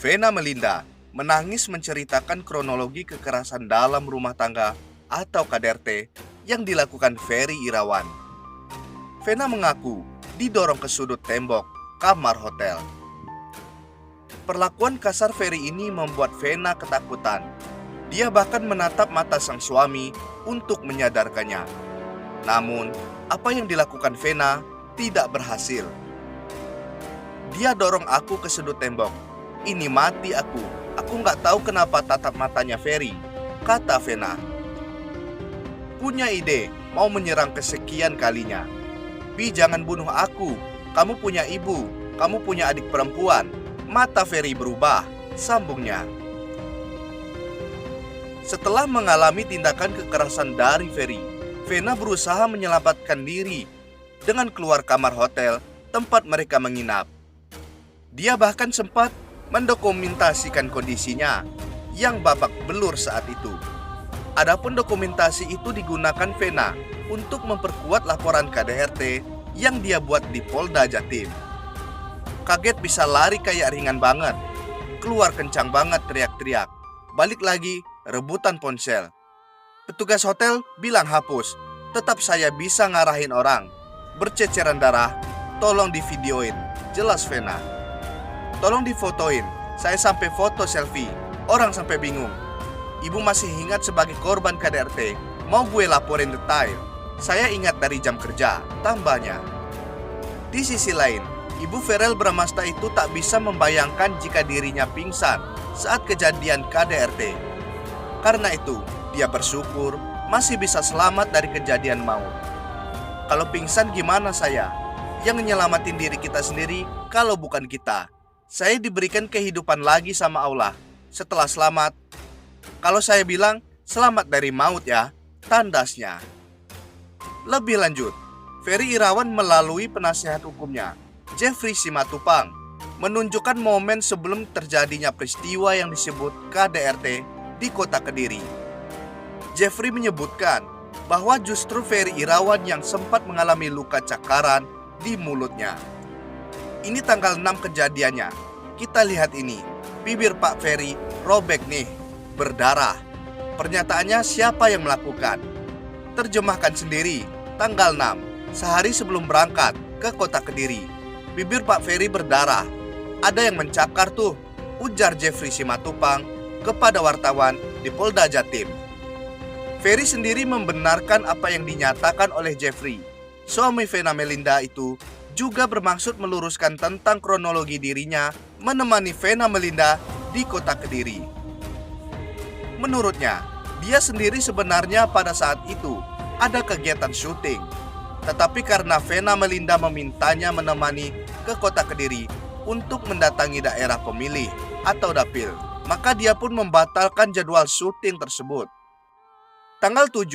Vena Melinda menangis menceritakan kronologi kekerasan dalam rumah tangga atau KDRT yang dilakukan Ferry Irawan. Vena mengaku didorong ke sudut tembok kamar hotel. Perlakuan kasar Ferry ini membuat Vena ketakutan. Dia bahkan menatap mata sang suami untuk menyadarkannya. Namun, apa yang dilakukan Vena tidak berhasil. Dia dorong aku ke sudut tembok. Ini mati aku. Aku nggak tahu kenapa tatap matanya Ferry, kata Vena. Punya ide, mau menyerang kesekian kalinya. Bi, jangan bunuh aku. Kamu punya ibu, kamu punya adik perempuan. Mata Ferry berubah, sambungnya. Setelah mengalami tindakan kekerasan dari Ferry, Vena berusaha menyelamatkan diri dengan keluar kamar hotel tempat mereka menginap. Dia bahkan sempat mendokumentasikan kondisinya yang babak belur saat itu. Adapun dokumentasi itu digunakan Vena untuk memperkuat laporan KDRT yang dia buat di Polda Jatim. Kaget bisa lari kayak ringan banget, keluar kencang banget teriak-teriak, balik lagi rebutan ponsel. Petugas hotel bilang hapus, tetap saya bisa ngarahin orang. Berceceran darah, tolong divideoin, jelas Vena. Tolong difotoin, saya sampai foto selfie, orang sampai bingung. Ibu masih ingat sebagai korban KDRT, mau gue laporin detail. Saya ingat dari jam kerja, tambahnya. Di sisi lain, Ibu Ferel Bramasta itu tak bisa membayangkan jika dirinya pingsan saat kejadian KDRT. Karena itu, dia bersyukur masih bisa selamat dari kejadian maut. Kalau pingsan gimana saya? Yang nyelamatin diri kita sendiri kalau bukan kita. Saya diberikan kehidupan lagi sama Allah. Setelah selamat, kalau saya bilang selamat dari maut ya, tandasnya. Lebih lanjut, Ferry Irawan melalui penasihat hukumnya, Jeffrey Simatupang, menunjukkan momen sebelum terjadinya peristiwa yang disebut KDRT di kota Kediri. Jeffrey menyebutkan bahwa justru Ferry Irawan yang sempat mengalami luka cakaran di mulutnya. Ini tanggal 6 kejadiannya. Kita lihat ini, bibir Pak Ferry robek nih, berdarah. Pernyataannya siapa yang melakukan? Terjemahkan sendiri, tanggal 6, sehari sebelum berangkat ke kota Kediri. Bibir Pak Ferry berdarah. Ada yang mencakar tuh, ujar Jeffrey Simatupang kepada wartawan di Polda Jatim. Ferry sendiri membenarkan apa yang dinyatakan oleh Jeffrey. Suami Vena Melinda itu juga bermaksud meluruskan tentang kronologi dirinya menemani Vena Melinda di kota Kediri. Menurutnya, dia sendiri sebenarnya pada saat itu ada kegiatan syuting. Tetapi karena Vena Melinda memintanya menemani ke kota Kediri untuk mendatangi daerah pemilih atau dapil, maka dia pun membatalkan jadwal syuting tersebut. Tanggal 7,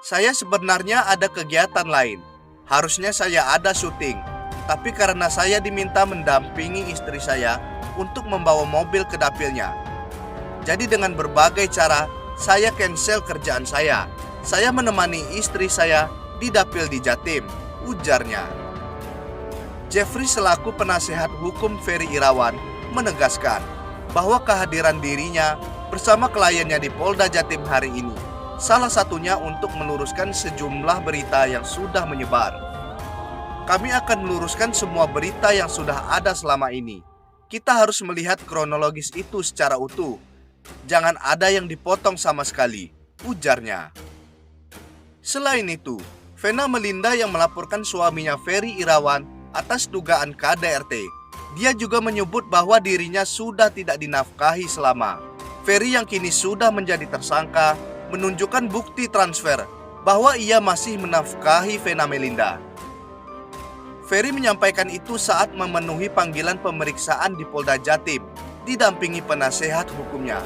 saya sebenarnya ada kegiatan lain. Harusnya saya ada syuting, tapi karena saya diminta mendampingi istri saya untuk membawa mobil ke dapilnya. Jadi dengan berbagai cara, saya cancel kerjaan saya. Saya menemani istri saya di dapil di Jatim, ujarnya. Jeffrey selaku penasehat hukum Ferry Irawan menegaskan bahwa kehadiran dirinya bersama kliennya di Polda Jatim hari ini salah satunya untuk meluruskan sejumlah berita yang sudah menyebar. Kami akan meluruskan semua berita yang sudah ada selama ini. Kita harus melihat kronologis itu secara utuh. Jangan ada yang dipotong sama sekali, ujarnya. Selain itu, Vena Melinda yang melaporkan suaminya Ferry Irawan atas dugaan KDRT. Dia juga menyebut bahwa dirinya sudah tidak dinafkahi selama. Ferry yang kini sudah menjadi tersangka menunjukkan bukti transfer bahwa ia masih menafkahi Vena Melinda. Ferry menyampaikan itu saat memenuhi panggilan pemeriksaan di Polda Jatim, didampingi penasehat hukumnya,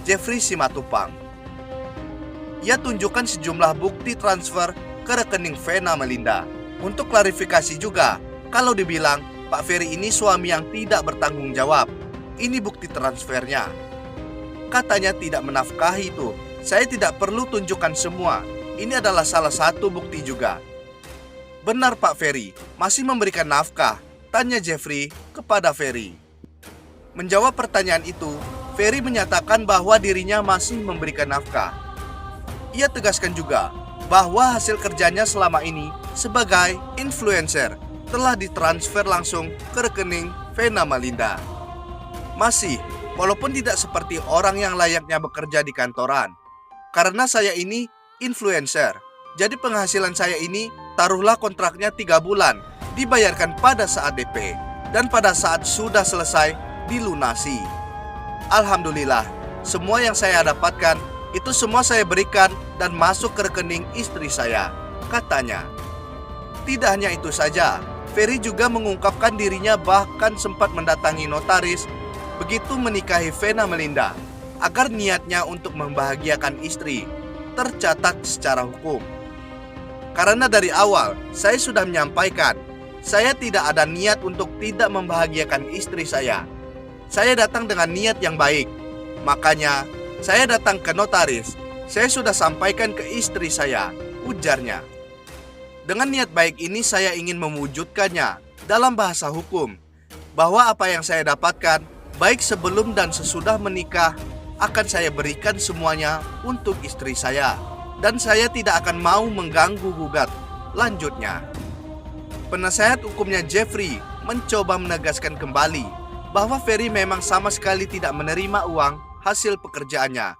Jeffrey Simatupang. Ia tunjukkan sejumlah bukti transfer ke rekening Vena Melinda. Untuk klarifikasi juga, kalau dibilang Pak Ferry ini suami yang tidak bertanggung jawab, ini bukti transfernya. Katanya tidak menafkahi itu. Saya tidak perlu tunjukkan semua. Ini adalah salah satu bukti juga. Benar Pak Ferry, masih memberikan nafkah? Tanya Jeffrey kepada Ferry. Menjawab pertanyaan itu, Ferry menyatakan bahwa dirinya masih memberikan nafkah. Ia tegaskan juga bahwa hasil kerjanya selama ini sebagai influencer telah ditransfer langsung ke rekening Vena Melinda. Masih, walaupun tidak seperti orang yang layaknya bekerja di kantoran. Karena saya ini influencer, jadi penghasilan saya ini taruhlah kontraknya 3 bulan, dibayarkan pada saat DP, dan pada saat sudah selesai dilunasi. Alhamdulillah, semua yang saya dapatkan itu semua saya berikan dan masuk ke rekening istri saya, katanya. Tidak hanya itu saja, Ferry juga mengungkapkan dirinya bahkan sempat mendatangi notaris begitu menikahi Vena Melinda agar niatnya untuk membahagiakan istri tercatat secara hukum. Karena dari awal saya sudah menyampaikan, saya tidak ada niat untuk tidak membahagiakan istri saya. Saya datang dengan niat yang baik. Makanya saya datang ke notaris. Saya sudah sampaikan ke istri saya, ujarnya. Dengan niat baik ini saya ingin mewujudkannya dalam bahasa hukum, bahwa apa yang saya dapatkan baik sebelum dan sesudah menikah akan saya berikan semuanya untuk istri saya, dan saya tidak akan mau mengganggu gugat, lanjutnya. Penasehat hukumnya Jeffrey mencoba menegaskan kembali bahwa Ferry memang sama sekali tidak menerima uang hasil pekerjaannya.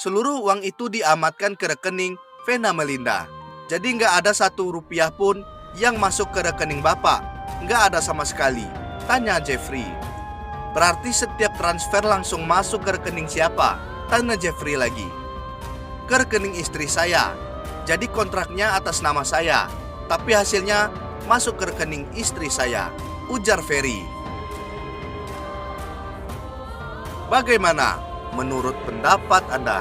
Seluruh uang itu diamatkan ke rekening Vena Melinda. Jadi nggak ada 1 rupiah pun yang masuk ke rekening bapak. Nggak ada sama sekali, tanya Jeffrey. Berarti setiap transfer langsung masuk ke rekening siapa? Tanya Jeffrey lagi. Ke rekening istri saya. Jadi kontraknya atas nama saya, tapi hasilnya masuk ke rekening istri saya, ujar Ferry. Bagaimana menurut pendapat Anda?